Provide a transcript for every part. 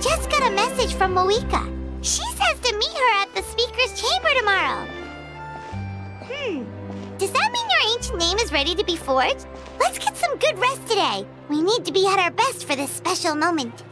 just got a message from Mavuika. She says to meet her at the Speaker's Chamber tomorrow. Does that mean your ancient name is ready to be forged? Let's get some good rest today. We need to be at our best for this special moment.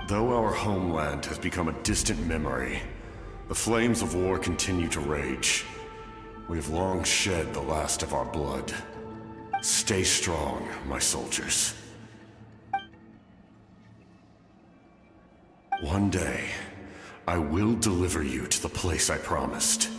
Though our homeland has become a distant memory, the flames of war continue to rage. We have long shed the last of our blood. Stay strong, my soldiers. One day, I will deliver you to the place I promised.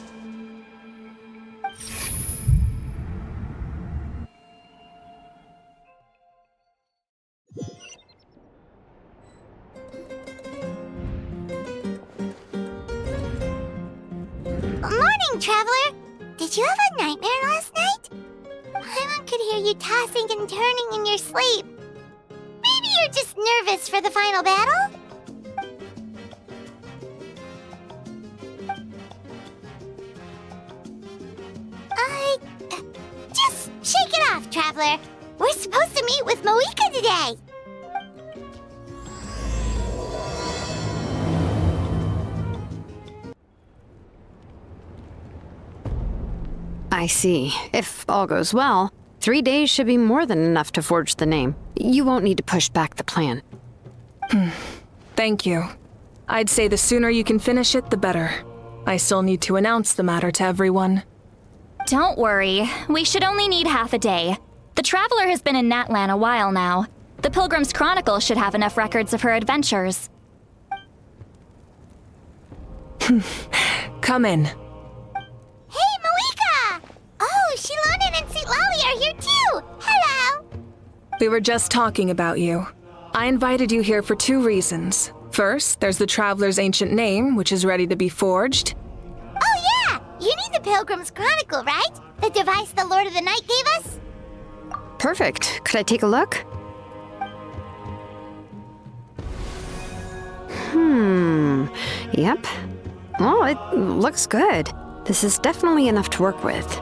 Morning, Traveler! Did you have a nightmare last night? Paimon could hear you tossing and turning in your sleep. Maybe you're just nervous for the final battle? Just shake it off, Traveler. We're supposed to meet with Mavuika today. I see. If all goes well, 3 days should be more than enough to forge the name. You won't need to push back the plan. Thank you. I'd say the sooner you can finish it, the better. I still need to announce the matter to everyone. Don't worry. We should only need half a day. The Traveler has been in Natlan a while now. The Pilgrim's Chronicle should have enough records of her adventures. Come in. Hey, Mavuika! Oh, Xilonen and Citlali are here too! Hello! We were just talking about you. I invited you here for 2 reasons. First, there's the Traveler's ancient name, which is ready to be forged. Oh yeah! You need the Pilgrim's Chronicle, right? The device the Lord of the Night gave us? Perfect. Could I take a look? Yep. Well, it looks good. This is definitely enough to work with.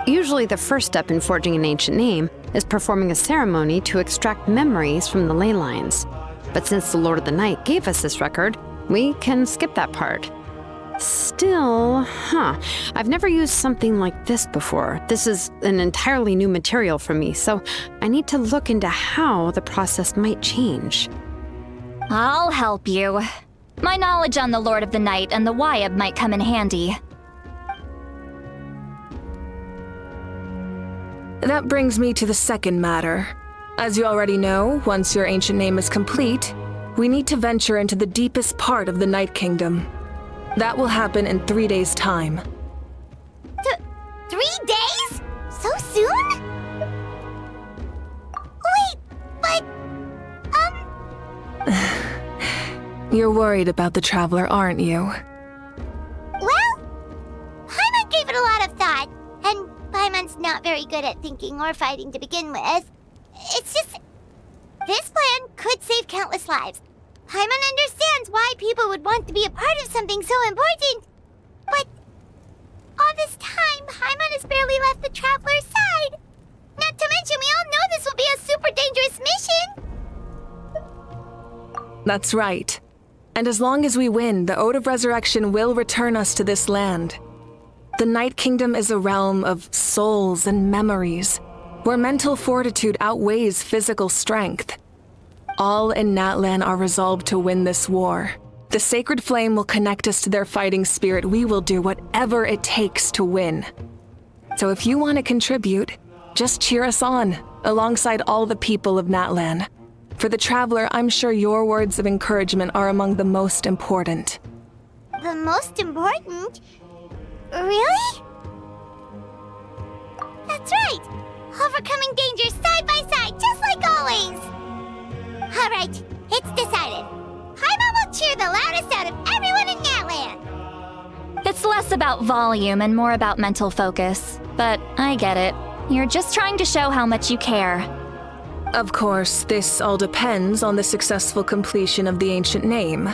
Usually the first step in forging an ancient name is performing a ceremony to extract memories from the ley lines. But since the Lord of the Night gave us this record, we can skip that part. Still, I've never used something like this before. This is an entirely new material for me, so I need to look into how the process might change. I'll help you. My knowledge on the Lord of the Night and the Wyab might come in handy. That brings me to the second matter. As you already know, once your ancient name is complete, we need to venture into the deepest part of the Night Kingdom. That will happen in 3 days' time. 3 days? So soon? Wait, but... You're worried about the Traveler, aren't you? Well, Paimon gave it a lot of thought, and Paimon's not very good at thinking or fighting to begin with. It's just... this plan could save countless lives. Paimon understands why people would want to be a part of something so important. But all this time, Paimon has barely left the Traveler's side. Not to mention, we all know this will be a super dangerous mission. That's right. And as long as we win, the Ode of Resurrection will return us to this land. The Night Kingdom is a realm of souls and memories, where mental fortitude outweighs physical strength. All in Natlan are resolved to win this war. The sacred flame will connect us to their fighting spirit. We will do whatever it takes to win. So if you want to contribute, just cheer us on, alongside all the people of Natlan. For the Traveler, I'm sure your words of encouragement are among the most important. The most important? Really? That's right! Overcoming dangers side by side, just like always! Alright, it's decided. Paimon will cheer the loudest out of everyone in Natlan! It's less about volume and more about mental focus. But I get it. You're just trying to show how much you care. Of course, this all depends on the successful completion of the ancient name.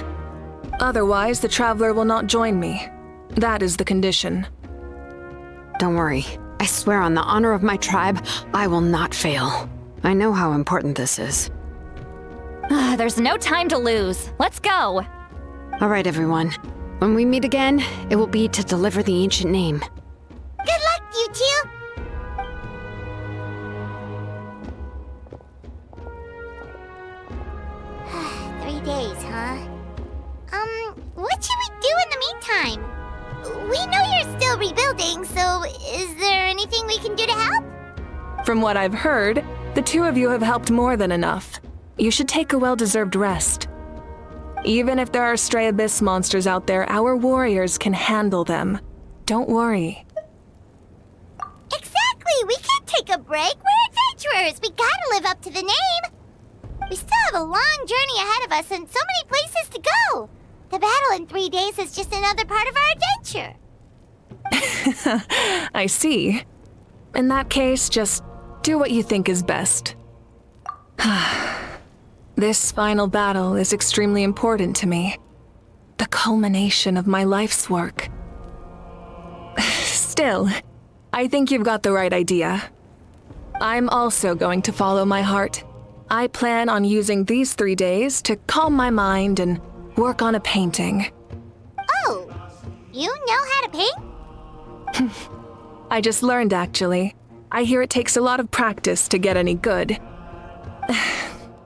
Otherwise, the Traveler will not join me. That is the condition. Don't worry. I swear on the honor of my tribe, I will not fail. I know how important this is. There's no time to lose. Let's go. All right, everyone. When we meet again, it will be to deliver the ancient name. Good luck, you two! Days, huh? What should we do in the meantime? We know you're still rebuilding, so is there anything we can do to help? From what I've heard, the two of you have helped more than enough. You should take a well-deserved rest. Even if there are stray abyss monsters out there, our warriors can handle them. Don't worry. Exactly! We can't take a break. We're adventurers. We gotta live up to the name. We still have a long journey ahead of us and so many places to go. The battle in 3 days is just another part of our adventure. I see. In that case, just do what you think is best. This final battle is extremely important to me. The culmination of my life's work. Still, I think you've got the right idea. I'm also going to follow my heart. I plan on using these 3 days to calm my mind and work on a painting. Oh, you know how to paint? I just learned, actually. I hear it takes a lot of practice to get any good.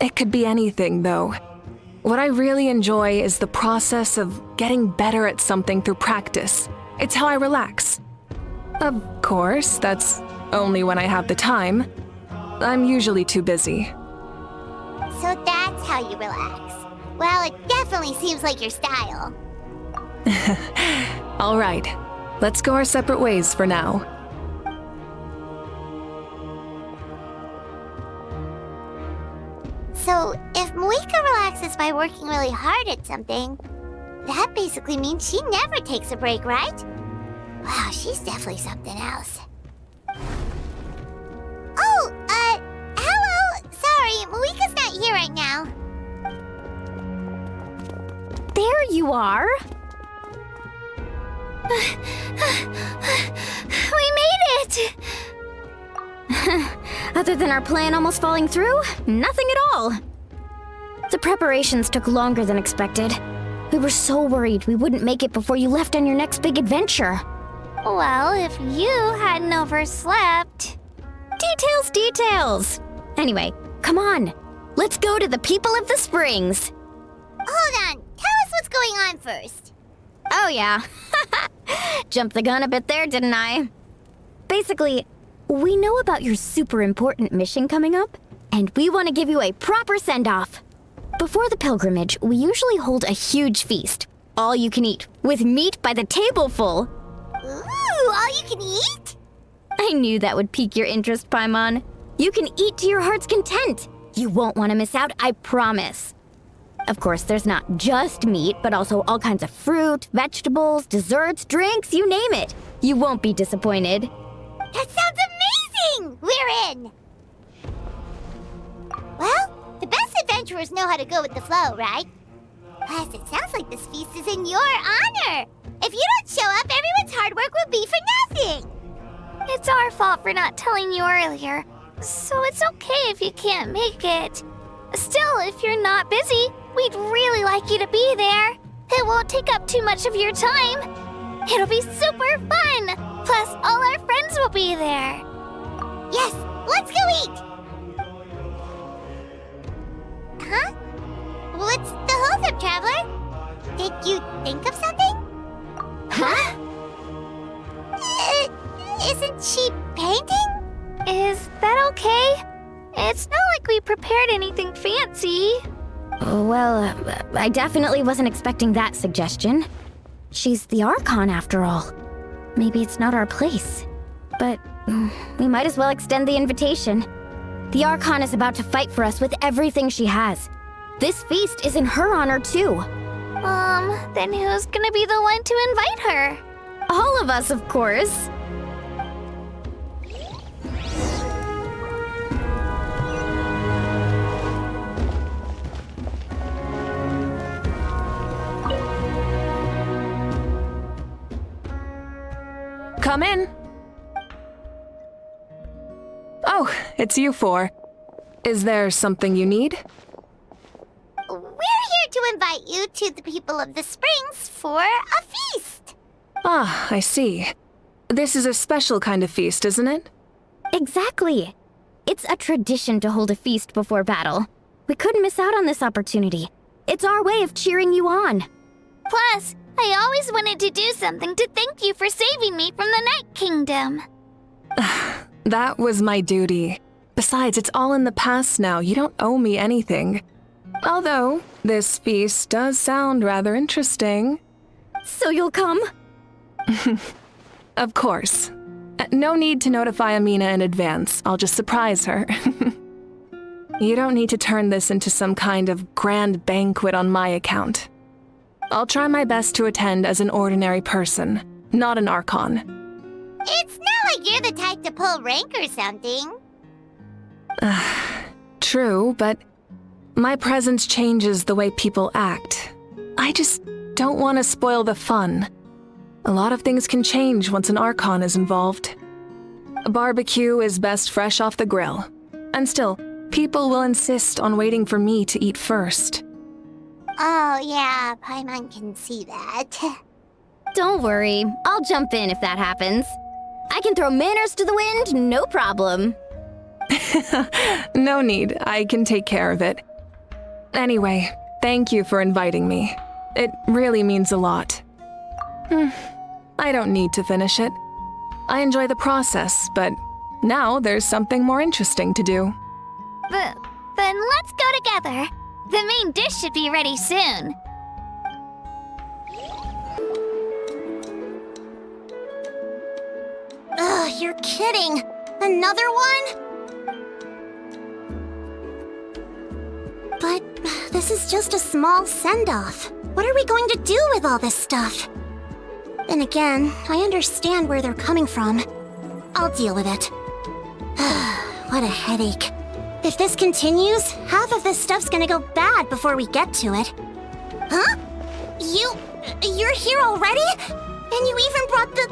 It could be anything, though. What I really enjoy is the process of getting better at something through practice. It's how I relax. Of course, that's only when I have the time. I'm usually too busy. So that's how you relax. Well, it definitely seems like your style. All right, let's go our separate ways for now. So, if Mavuika relaxes by working really hard at something, that basically means she never takes a break, right? Wow, she's definitely something else. Oh, hello! Sorry, Mavuika's not here right now. There you are. We made it! Other than our plan almost falling through, nothing at all. The preparations took longer than expected. We were so worried we wouldn't make it before you left on your next big adventure. Well, if you hadn't overslept... Details! Anyway, come on. Let's go to the people of the springs. Hold on. Tell us what's going on first. Oh yeah. Jumped the gun a bit there, didn't I? Basically, we know about your super important mission coming up, and we want to give you a proper send-off. Before the pilgrimage, we usually hold a huge feast. All you can eat, with meat by the tableful. Ooh, all you can eat? I knew that would pique your interest, Paimon. You can eat to your heart's content. You won't want to miss out, I promise. Of course, there's not just meat, but also all kinds of fruit, vegetables, desserts, drinks, you name it. You won't be disappointed. That sounds amazing! We're in! Well, the best adventurers know how to go with the flow, right? Plus, it sounds like this feast is in your honor. If you don't show up, everyone's hard work will be for nothing. It's our fault for not telling you earlier, so it's okay if you can't make it. Still, if you're not busy, we'd really like you to be there. It won't take up too much of your time. It'll be super fun. Plus, all our friends will be there. Yes, let's go eat. Huh? What's the hold-up, Traveler? Did you think of something? Huh? Isn't she painting? Is that okay? It's not like we prepared anything fancy. Well, I definitely wasn't expecting that suggestion. She's the Archon, after all. Maybe it's not our place. But we might as well extend the invitation. The Archon is about to fight for us with everything she has. This feast is in her honor, too. Then who's gonna be the one to invite her? All of us, of course. Come in. Oh, it's you four. Is there something you need? We're here to invite you to the people of the springs for a feast. Ah, I see. This is a special kind of feast, isn't it? Exactly. It's a tradition to hold a feast before battle. We couldn't miss out on this opportunity. It's our way of cheering you on. Plus, I always wanted to do something to thank you for saving me from the Night Kingdom. That was my duty. Besides, it's all in the past now. You don't owe me anything. Although, this feast does sound rather interesting. So you'll come? Of course. No need to notify Amina in advance. I'll just surprise her. You don't need to turn this into some kind of grand banquet on my account. I'll try my best to attend as an ordinary person, not an Archon. It's not like you're the type to pull rank or something. True, but my presence changes the way people act. I just don't want to spoil the fun. A lot of things can change once an Archon is involved. A barbecue is best fresh off the grill. And still, people will insist on waiting for me to eat first. Oh yeah, Paimon can see that. Don't worry, I'll jump in if that happens. I can throw manners to the wind, no problem. No need, I can take care of it. Anyway, thank you for inviting me. It really means a lot. I don't need to finish it. I enjoy the process, but now there's something more interesting to do. Then let's go together. The main dish should be ready soon. Ugh, you're kidding. Another one? But this is just a small send-off. What are we going to do with all this stuff? Then again, I understand where they're coming from. I'll deal with it. What a headache. If this continues, half of this stuff's gonna go bad before we get to it. Huh? You're here already? And you even brought the...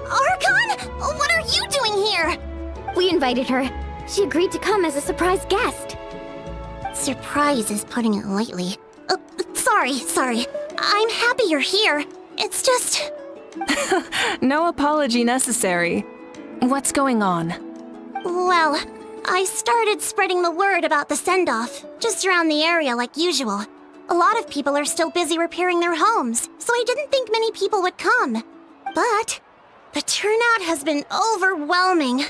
Archon? What are you doing here? We invited her. She agreed to come as a surprise guest. Surprise is putting it lightly. Sorry. I'm happy you're here. It's just... No apology necessary. What's going on? Well, I started spreading the word about the send-off, just around the area like usual. A lot of people are still busy repairing their homes, so I didn't think many people would come. But the turnout has been overwhelming.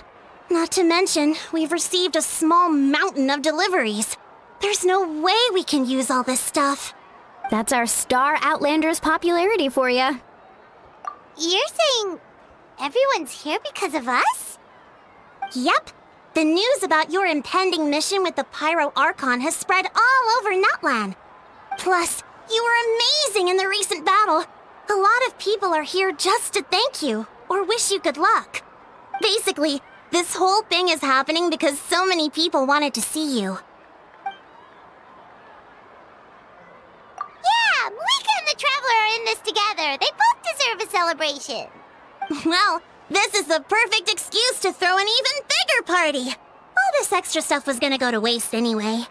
Not to mention, we've received a small mountain of deliveries. There's no way we can use all this stuff. That's our Star Outlander's popularity for you. You're saying everyone's here because of us? Yep. The news about your impending mission with the Pyro Archon has spread all over Natlan. Plus, you were amazing in the recent battle. A lot of people are here just to thank you, or wish you good luck. Basically, this whole thing is happening because so many people wanted to see you. Yeah, Mavuika and the Traveler are in this together. They both deserve a celebration. Well, this is the perfect excuse to throw an even bigger party. All this extra stuff was gonna go to waste anyway.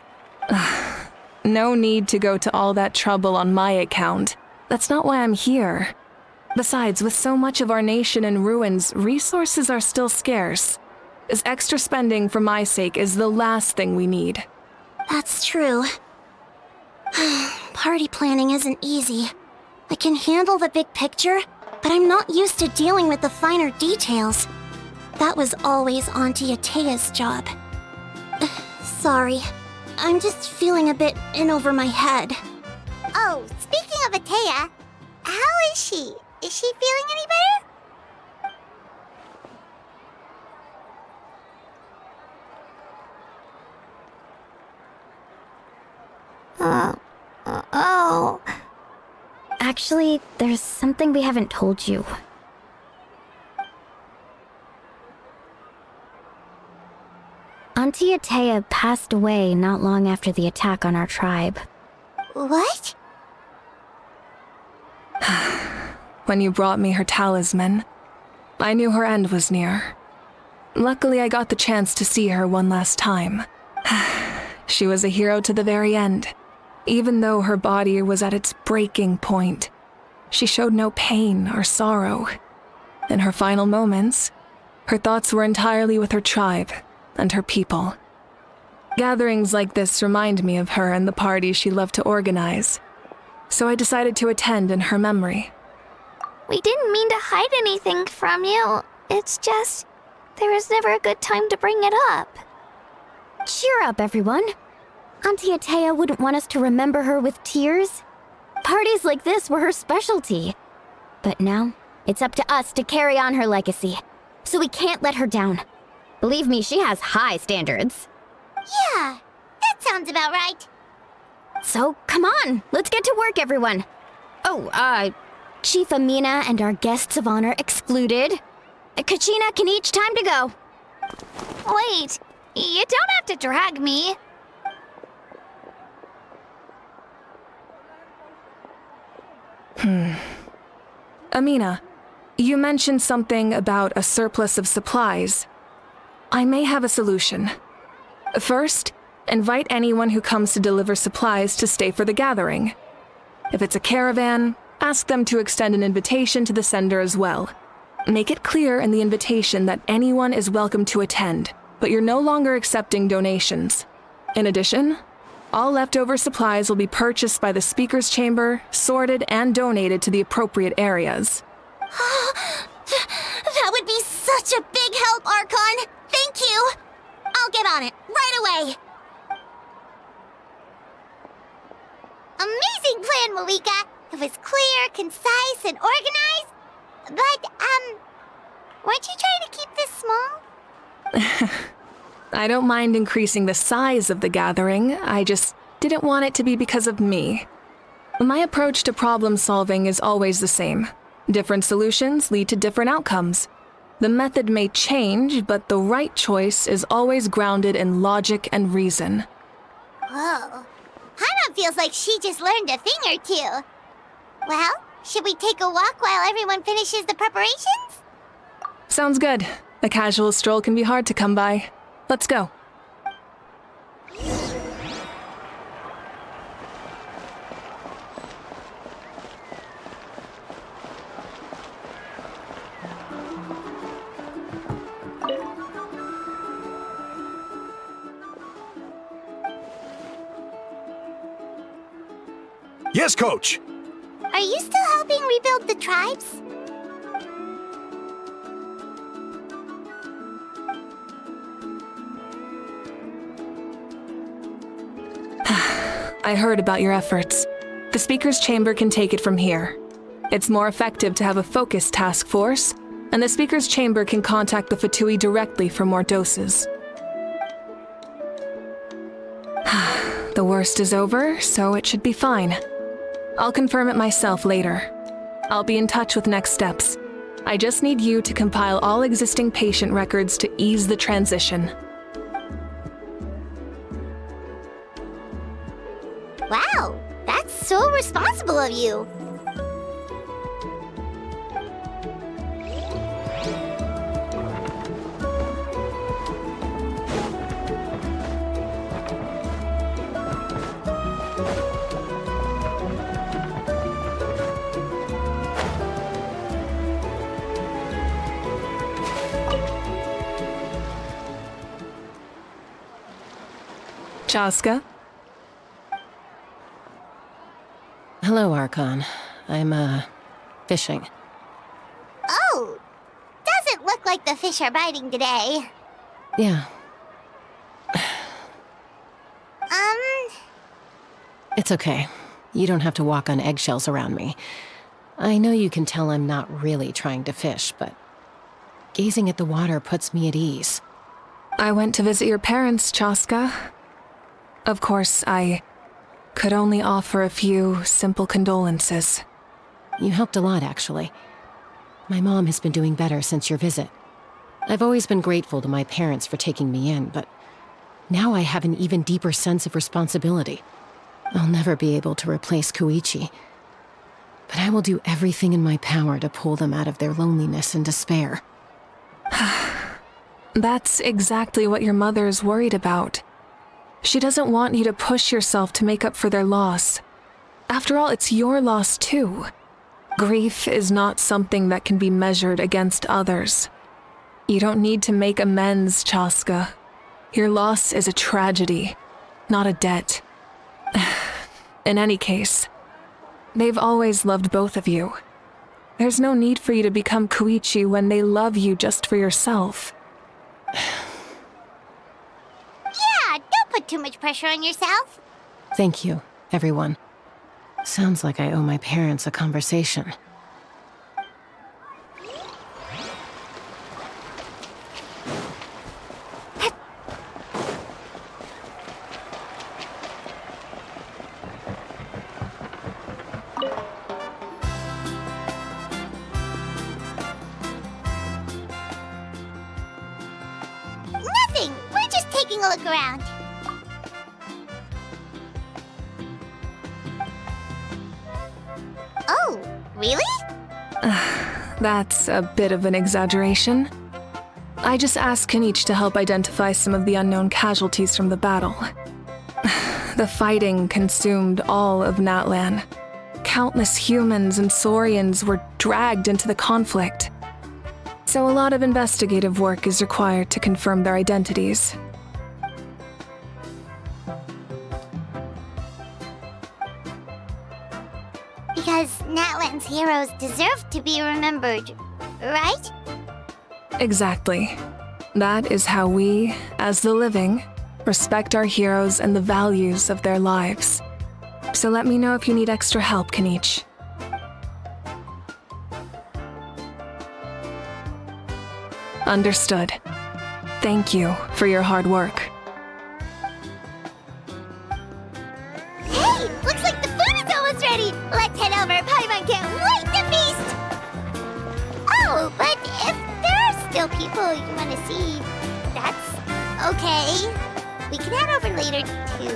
No need to go to all that trouble on my account. That's not why I'm here. Besides, with so much of our nation in ruins, resources are still scarce. This extra spending for my sake is the last thing we need. That's true. Party planning isn't easy. I can handle the big picture, but I'm not used to dealing with the finer details. That was always Auntie Atea's job. Sorry. I'm just feeling a bit in over my head. Oh, speaking of Atea, how is she? Is she feeling any better? Oh. Actually, there's something we haven't told you. Auntie Atea passed away not long after the attack on our tribe. What? When you brought me her talisman, I knew her end was near. Luckily, I got the chance to see her one last time. She was a hero to the very end. Even though her body was at its breaking point, she showed no pain or sorrow. In her final moments, her thoughts were entirely with her tribe and her people. Gatherings like this remind me of her and the parties she loved to organize, so I decided to attend in her memory. We didn't mean to hide anything from you. It's just, there was never a good time to bring it up. Cheer up, everyone. Auntie Atea wouldn't want us to remember her with tears. Parties like this were her specialty. But now, it's up to us to carry on her legacy, so we can't let her down. Believe me, she has high standards. Yeah, that sounds about right. So, come on, let's get to work, everyone. Oh, Chief Amina and our guests of honor excluded. Kachina can each time to go. Wait, you don't have to drag me. Amina, you mentioned something about a surplus of supplies. I may have a solution. First, invite anyone who comes to deliver supplies to stay for the gathering. If it's a caravan, ask them to extend an invitation to the sender as well. Make it clear in the invitation that anyone is welcome to attend, but you're no longer accepting donations. In addition, all leftover supplies will be purchased by the speaker's chamber, sorted, and donated to the appropriate areas. That would be such a big help, Archon! Thank you! I'll get on it, right away! Amazing plan, Mavuika! It was clear, concise, and organized. But, weren't you trying to keep this small? I don't mind increasing the size of the gathering, I just didn't want it to be because of me. My approach to problem solving is always the same. Different solutions lead to different outcomes. The method may change, but the right choice is always grounded in logic and reason. Whoa. Hana feels like she just learned a thing or two. Well, should we take a walk while everyone finishes the preparations? Sounds good. A casual stroll can be hard to come by. Let's go. Yes, Coach! Are you still helping rebuild the tribes? I heard about your efforts. The Speaker's Chamber can take it from here. It's more effective to have a focused task force, and the Speaker's Chamber can contact the Fatui directly for more doses. The worst is over, so it should be fine. I'll confirm it myself later. I'll be in touch with next steps. I just need you to compile all existing patient records to ease the transition. Wow, that's so responsible of you. Chaska? Hello, Archon. I'm, fishing. Oh, doesn't look like the fish are biting today. Yeah, it's okay. You don't have to walk on eggshells around me. I know you can tell I'm not really trying to fish, but gazing at the water puts me at ease. I went to visit your parents, Chaska. Of course, I could only offer a few simple condolences. You helped a lot, actually. My mom has been doing better since your visit. I've always been grateful to my parents for taking me in, but now I have an even deeper sense of responsibility. I'll never be able to replace Koichi, but I will do everything in my power to pull them out of their loneliness and despair. That's exactly what your mother is worried about. She doesn't want you to push yourself to make up for their loss. After all, it's your loss too. Grief is not something that can be measured against others. You don't need to make amends, Chaska. Your loss is a tragedy, not a debt. In any case, they've always loved both of you. There's no need for you to become Koichi when they love you just for yourself. Yeah, don't put too much pressure on yourself. Thank you, everyone. Sounds like I owe my parents a conversation. Nothing. We're just taking a look around. Oh, really? That's a bit of an exaggeration. I just asked Kanich to help identify some of the unknown casualties from the battle. The fighting consumed all of Natlan. Countless humans and Saurians were dragged into the conflict. So a lot of investigative work is required to confirm their identities. Because Natlan's heroes deserve to be remembered, right? Exactly. That is how we, as the living, respect our heroes and the values of their lives. So let me know if you need extra help, Kanich. Understood. Thank you for your hard work. Hey, looks like the food is almost ready. Let's head over. Paimon can't wait to feast. Oh, but if there are still people you want to see, that's okay. We can head over later too.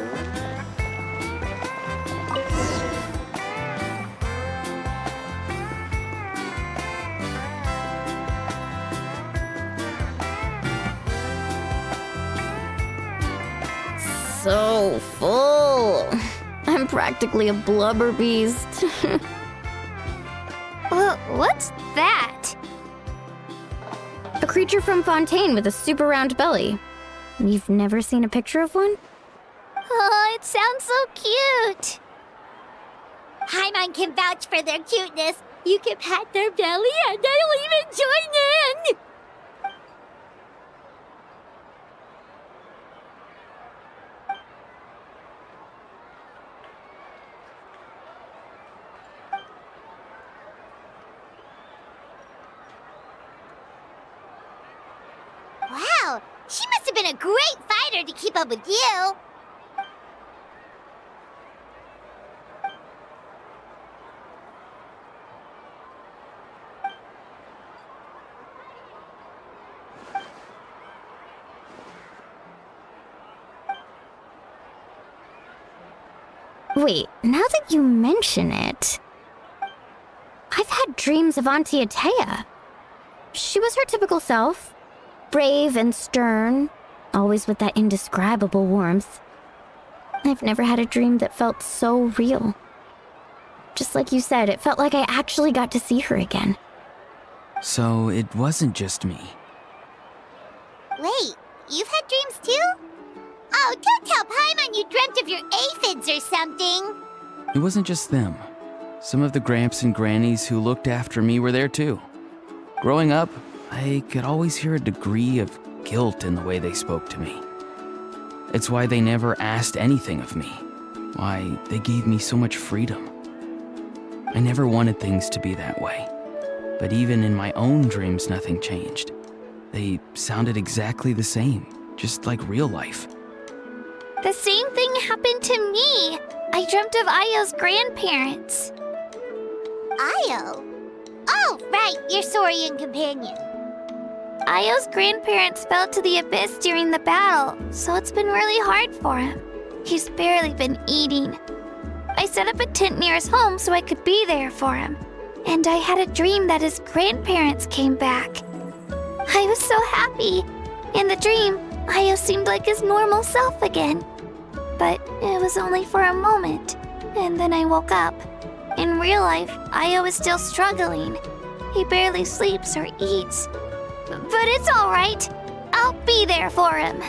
So full. I'm practically a blubber beast. What's that? A creature from Fontaine with a super round belly. You've never seen a picture of one? Oh, it sounds so cute. Paimon can vouch for their cuteness. You can pat their belly and I'll even join in! Wow, she must have been a great fighter to keep up with you. Wait, now that you mention it, I've had dreams of Auntie Atea. She was her typical self, brave and stern, always with that indescribable warmth. I've never had a dream that felt so real. Just like you said, it felt like I actually got to see her again. So it wasn't just me. Wait, you've had dreams too? Oh, don't tell Paimon you dreamt of your aphids or something. It wasn't just them. Some of the gramps and grannies who looked after me were there too. Growing up, I could always hear a degree of guilt in the way they spoke to me. It's why they never asked anything of me. Why they gave me so much freedom. I never wanted things to be that way. But even in my own dreams, nothing changed. They sounded exactly the same, just like real life. The same thing happened to me. I dreamt of Ayo's grandparents. Ayo? Oh, right, your Saurian companion. Ayo's grandparents fell to the abyss during the battle, so it's been really hard for him. He's barely been eating. I set up a tent near his home so I could be there for him. And I had a dream that his grandparents came back. I was so happy. In the dream, Ayo seemed like his normal self again. But it was only for a moment, and then I woke up. In real life, Ayo is still struggling. He barely sleeps or eats. But it's all right. I'll be there for him.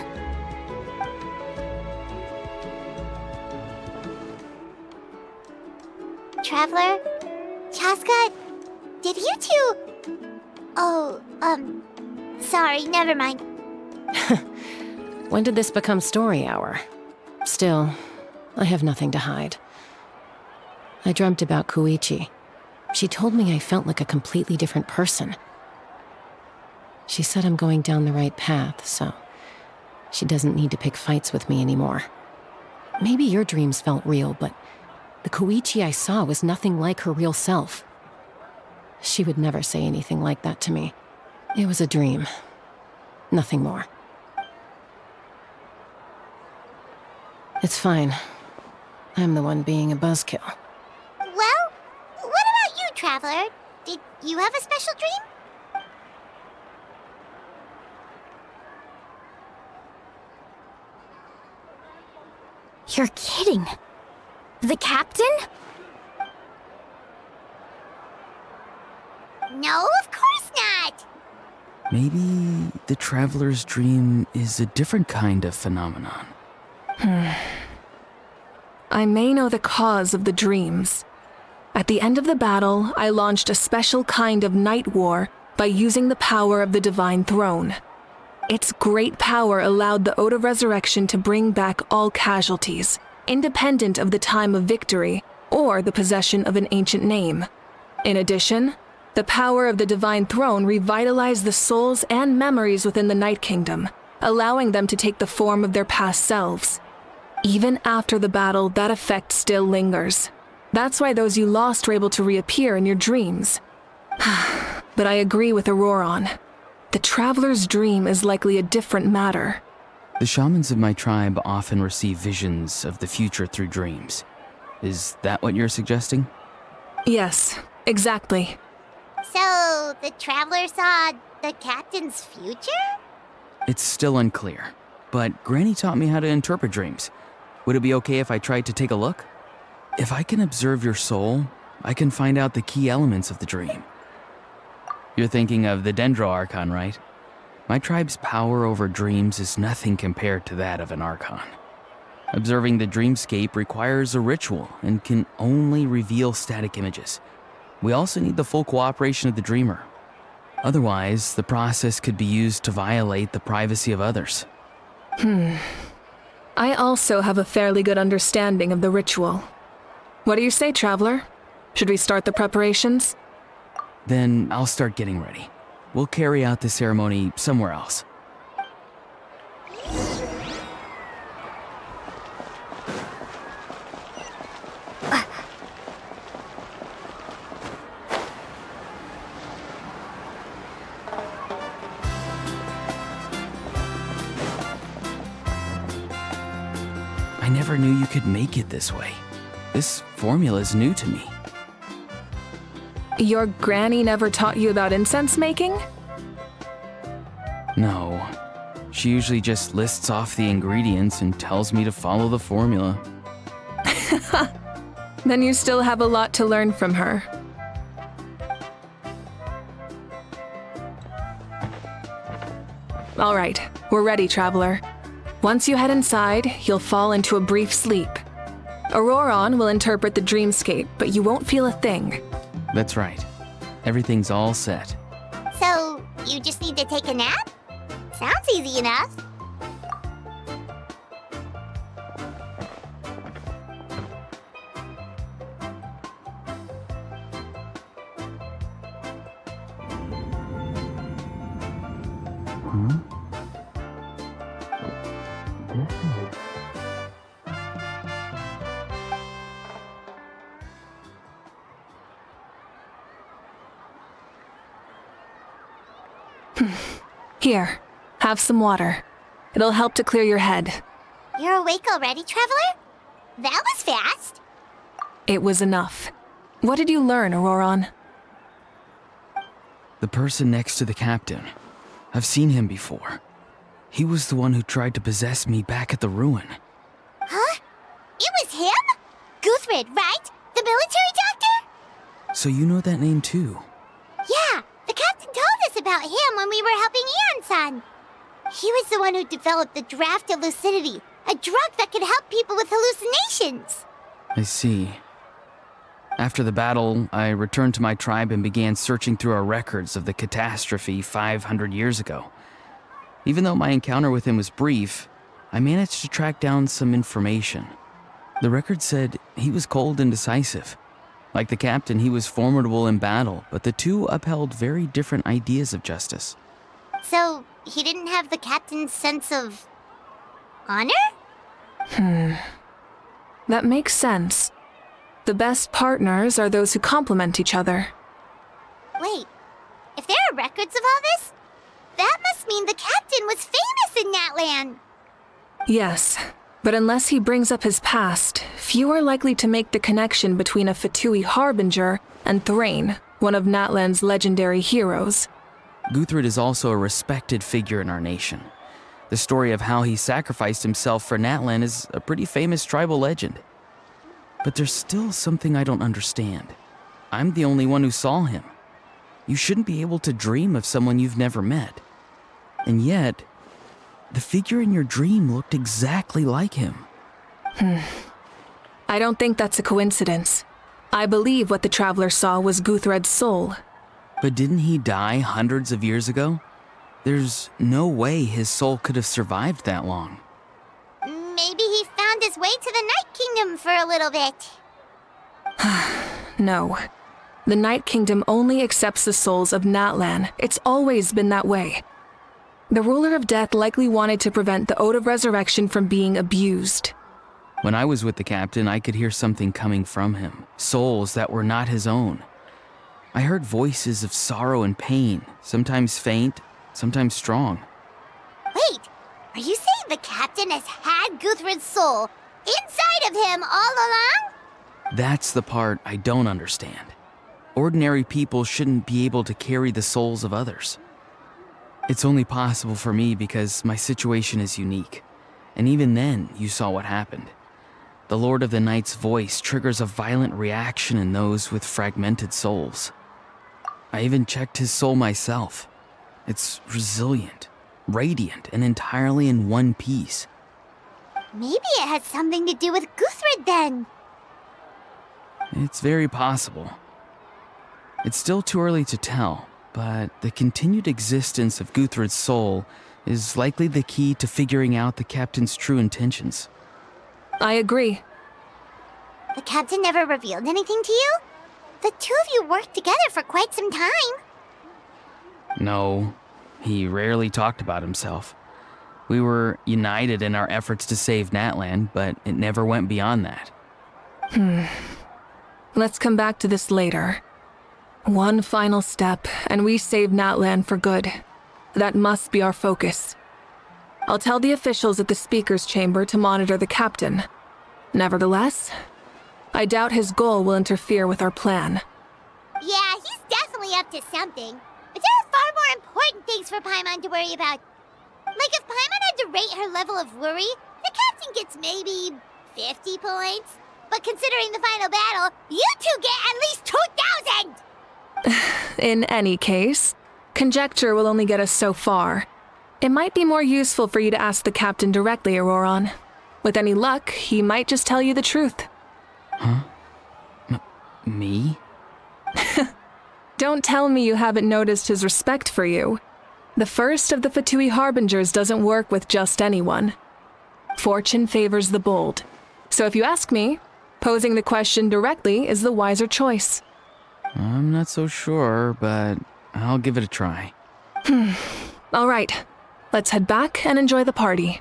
Traveler? Chaska? Did you two... Oh, sorry, never mind. When did this become story hour? Still, I have nothing to hide. I dreamt about Koichi. She told me I felt like a completely different person. She said I'm going down the right path, so she doesn't need to pick fights with me anymore. Maybe your dreams felt real, but the Koichi I saw was nothing like her real self. She would never say anything like that to me. It was a dream. Nothing more. It's fine. I'm the one being a buzzkill. Well, what about you, Traveler? Did you have a special dream? You're kidding. The captain? No, of course not. Maybe the Traveler's dream is a different kind of phenomenon. I may know the cause of the dreams. At the end of the battle, I launched a special kind of night war by using the power of the Divine Throne. Its great power allowed the Ode of Resurrection to bring back all casualties, independent of the time of victory or the possession of an ancient name. In addition, the power of the Divine Throne revitalized the souls and memories within the Night Kingdom, allowing them to take the form of their past selves. Even after the battle, that effect still lingers. That's why those you lost were able to reappear in your dreams. But I agree with Ororon. The Traveler's dream is likely a different matter. The shamans of my tribe often receive visions of the future through dreams. Is that what you're suggesting? Yes, exactly. So, the Traveler saw the captain's future? It's still unclear, but Granny taught me how to interpret dreams. Would it be okay if I tried to take a look? If I can observe your soul, I can find out the key elements of the dream. You're thinking of the Dendro Archon, right? My tribe's power over dreams is nothing compared to that of an Archon. Observing the dreamscape requires a ritual and can only reveal static images. We also need the full cooperation of the dreamer. Otherwise, the process could be used to violate the privacy of others. I also have a fairly good understanding of the ritual. What do you say, Traveler? Should we start the preparations? Then I'll start getting ready. We'll carry out the ceremony somewhere else. I never knew you could make it this way. This formula is new to me. Your granny never taught you about incense making? No. She usually just lists off the ingredients and tells me to follow the formula. Then you still have a lot to learn from her. All right, we're ready, Traveler. Once you head inside, you'll fall into a brief sleep. Ororon will interpret the dreamscape, but you won't feel a thing. That's right. Everything's all set. So, you just need to take a nap? Sounds easy enough. Here, have some water. It'll help to clear your head. You're awake already, Traveler? That was fast. It was enough. What did you learn, Ororon? The person next to the captain. I've seen him before. He was the one who tried to possess me back at the ruin. Huh? It was him? Guthred, right? The military doctor? So you know that name too? Yeah, the captain told us about him when we were helping Ian-san. He was the one who developed the draft of lucidity, a drug that could help people with hallucinations. I see. After the battle, I returned to my tribe and began searching through our records of the catastrophe 500 years ago. Even though my encounter with him was brief, I managed to track down some information. The record said he was cold and decisive. Like the captain, he was formidable in battle, but the two upheld very different ideas of justice. So, he didn't have the captain's sense of honor? That makes sense. The best partners are those who complement each other. Wait, if there are records of all this, that must mean the captain was famous in Natlan. Yes, but unless he brings up his past, few are likely to make the connection between a Fatui harbinger and Thrain, one of Natlan's legendary heroes. Guthred is also a respected figure in our nation. The story of how he sacrificed himself for Natlan is a pretty famous tribal legend. But there's still something I don't understand. I'm the only one who saw him. You shouldn't be able to dream of someone you've never met. And yet, the figure in your dream looked exactly like him. I don't think that's a coincidence. I believe what the Traveler saw was Guthred's soul. But didn't he die hundreds of years ago? There's no way his soul could have survived that long. Maybe he found his way to the Night Kingdom for a little bit. No. The Night Kingdom only accepts the souls of Natlan. It's always been that way. The Ruler of Death likely wanted to prevent the Ode of Resurrection from being abused. When I was with the captain, I could hear something coming from him, souls that were not his own. I heard voices of sorrow and pain, sometimes faint, sometimes strong. Wait, are you saying the captain has had Guthred's soul inside of him all along? That's the part I don't understand. Ordinary people shouldn't be able to carry the souls of others. It's only possible for me because my situation is unique. And even then, you saw what happened. The Lord of the Night's voice triggers a violent reaction in those with fragmented souls. I even checked his soul myself. It's resilient, radiant, and entirely in one piece. Maybe it has something to do with Guthred then. It's very possible. It's still too early to tell, but the continued existence of Guthred's soul is likely the key to figuring out the captain's true intentions. I agree. The captain never revealed anything to you? The two of you worked together for quite some time. No, he rarely talked about himself. We were united in our efforts to save Natlan, but it never went beyond that. Let's come back to this later. One final step, and we save Natlan for good. That must be our focus. I'll tell the officials at the speaker's chamber to monitor the captain. Nevertheless, I doubt his goal will interfere with our plan. Yeah, he's definitely up to something. But there are far more important things for Paimon to worry about. Like if Paimon had to rate her level of worry, the captain gets maybe 50 points. But considering the final battle, you two get at least 2,000! In any case, conjecture will only get us so far. It might be more useful for you to ask the captain directly, Ororon. With any luck, he might just tell you the truth. Huh? Me? Don't tell me you haven't noticed his respect for you. The first of the Fatui Harbingers doesn't work with just anyone. Fortune favors the bold. So if you ask me, posing the question directly is the wiser choice. I'm not so sure, but I'll give it a try. All right, let's head back and enjoy the party.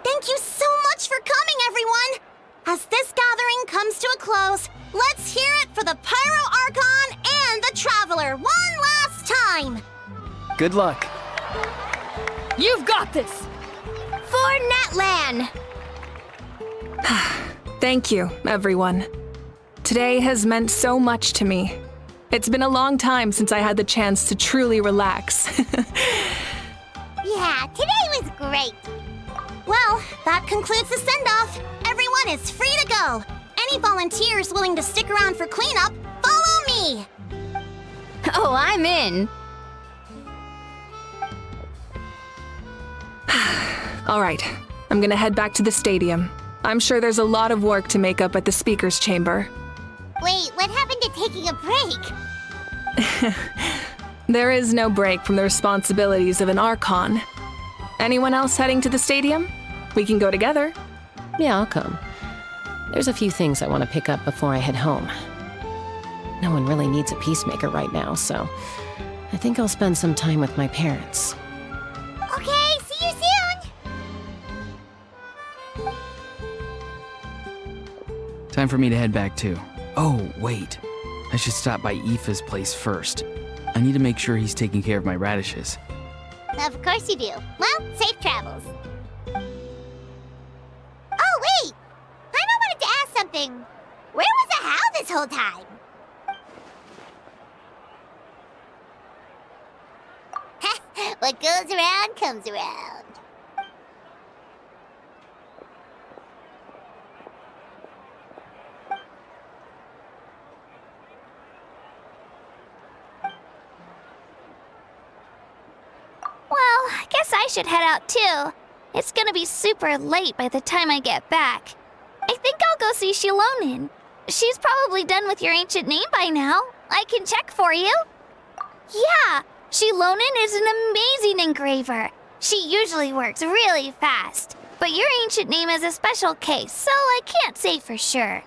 Thank you so much for coming, everyone! As this gathering comes to a close, let's hear it for the Pyro Archon and the Traveler one last time! Good luck. You've got this! For Natlan! Thank you, everyone. Today has meant so much to me. It's been a long time since I had the chance to truly relax. Yeah, today was great. Well, that concludes the send-off. Everyone is free to go. Any volunteers willing to stick around for cleanup, follow me! Oh, I'm in! All right, I'm gonna head back to the stadium. I'm sure there's a lot of work to make up at the speaker's chamber. Wait, what happened to taking a break? There is no break from the responsibilities of an Archon. Anyone else heading to the stadium? We can go together. Yeah, I'll come. There's a few things I want to pick up before I head home. No one really needs a peacemaker right now, so I think I'll spend some time with my parents. Okay, see you soon! Time for me to head back too. Oh, wait. I should stop by Aoife's place first. I need to make sure he's taking care of my radishes. Of course you do. Well, safe travels. Oh, wait! Paimon wanted to ask something. Where was the How this whole time? What goes around comes around. Well, I guess I should head out too. It's gonna be super late by the time I get back. I think I'll go see Xilonen. She's probably done with your ancient name by now. I can check for you. Yeah, Xilonen is an amazing engraver. She usually works really fast. But your ancient name is a special case, so I can't say for sure.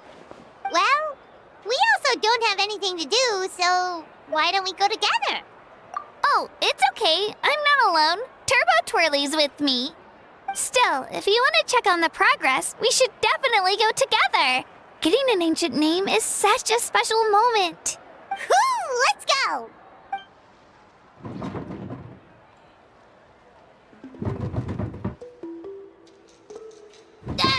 Well, we also don't have anything to do, so why don't we go together? Oh, it's okay. I'm not alone. Turbo Twirly's with me. Still, if you want to check on the progress, we should definitely go together. Getting an ancient name is such a special moment. Whoo, let's go! Ah!